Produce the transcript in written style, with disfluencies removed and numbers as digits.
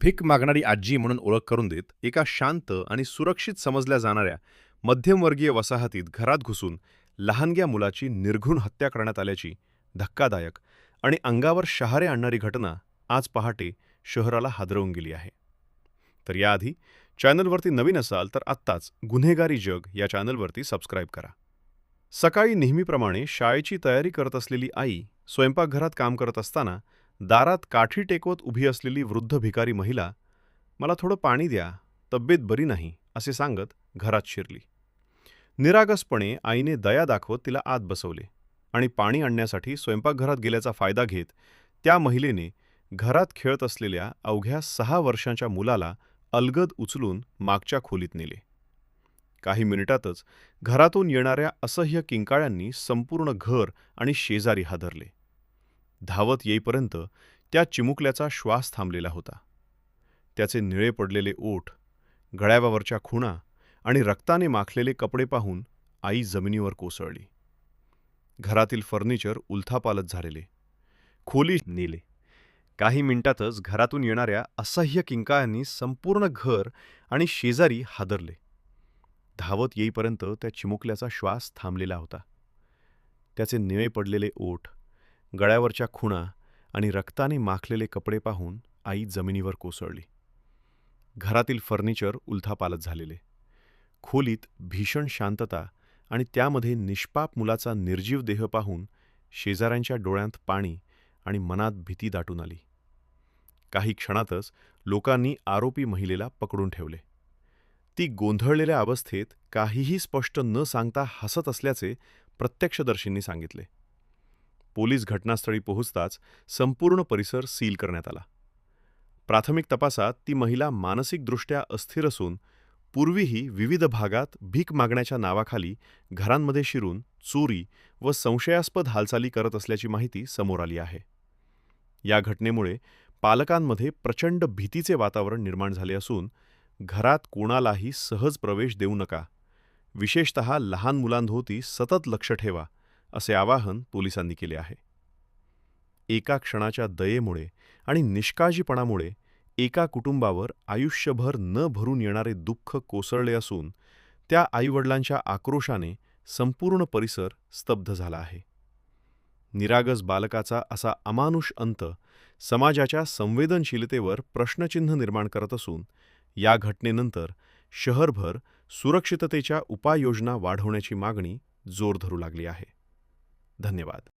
भीक मागणारी आजी म्हणून ओळख करून देत एका शांत आणि सुरक्षित समजल्या जाणाऱ्या मध्यमवर्गीय वसाहतीत घरात घुसून लहानग्या मुलाची निर्घृण हत्या करण्यात आल्याची धक्कादायक आणि अंगावर शहारे आणणारी घटना आज पहाटे शहराला हादरवून गेली आहे. तर याआधी चॅनलवरती नवीन असाल तर आत्ताच गुन्हेगारी जग या चॅनलवरती सबस्क्राईब करा. सकाळी नेहमीप्रमाणे शाळेची तयारी करत असलेली आई स्वयंपाकघरात काम करत असताना दारात काठी टेकवत उभी असलेली वृद्ध भिकारी महिला, "मला थोडं पाणी द्या, तब्येत बरी नाही," असे सांगत घरात शिरली. निरागसपणे आईने दया दाखवत तिला आत बसवले आणि पाणी आणण्यासाठी स्वयंपाकघरात गेल्याचा फायदा घेत त्या महिलेने घरात खेळत असलेल्या अवघ्या 6 वर्षांच्या मुलाला अलगद उचलून मागच्या खोलीत नेले. काही मिनिटातच घरातून येणाऱ्या असह्य किंकाळ्यांनी संपूर्ण घर आणि शेजारी हादरले. धावत येईपर्यंत त्या चिमुकल्याचा श्वास थांबलेला होता. त्याचे निळे पडलेले ओठ, गळ्यावरच्या खुणा आणि रक्ताने माखलेले कपडे पाहून आई जमिनीवर कोसळली. घरातील फर्निचर उलथापालथ झालेले, खोली नेले. काही मिनिटातच घरातून येणाऱ्या असह्य किंकाळ्यांनी संपूर्ण घर आणि शेजारी हादरले. धावत येईपर्यंत त्या चिमुकल्याचा श्वास थांबलेला होता. त्याचे निळे पडलेले ओठ, गळ्यावरच्या खुणा आणि रक्ताने माखलेले कपडे पाहून आई जमिनीवर कोसळली. घरातील फर्निचर उलथापालथ झालेले, खोलीत भीषण शांतता आणि त्यामध्ये निष्पाप मुलाचा निर्जीव देह पाहून शेजाऱ्यांच्या डोळ्यांत पाणी आणि मनात भीती दाटून आली. काही क्षणातच लोकांनी आरोपी महिलेला पकडून ठेवले. ती गोंधळलेल्या अवस्थेत काहीही स्पष्ट न सांगता हसत असल्याचे प्रत्यक्षदर्शींनी सांगितले. पोलीस घटनास्थळी पोहोचताच संपूर्ण परिसर सील करण्यात आला. प्राथमिक तपासात ती महिला मानसिकदृष्ट्या अस्थिर असून पूर्वीही विविध भागात भीक मागण्याच्या नावाखाली घरांमध्ये शिरून चोरी व संशयास्पद हालचाली करत असल्याची माहिती समोर आली आहे. या घटनेमुळे पालकांमध्ये प्रचंड भीतीचे वातावरण निर्माण झाले असून घरात कोणालाही सहज प्रवेश देऊ नका, विशेषतः लहान मुलांभोवती सतत लक्ष ठेवा, असे आवाहन पोलिसांनी केले आहे. एका क्षणाच्या दयेमुळे आणि निष्काळजीपणामुळे एका कुटुंबावर आयुष्यभर न भरून येणारे दुःख कोसळले असून त्या आईवडिलांच्या आक्रोशाने संपूर्ण परिसर स्तब्ध झाला आहे. निरागस बालकाचा असा अमानुष अंत समाजाच्या संवेदनशीलतेवर प्रश्नचिन्ह निर्माण करत असून या घटनेनंतर शहरभर सुरक्षिततेच्या उपाययोजना वाढवण्याची मागणी जोर धरू लागली आहे. धन्यवाद.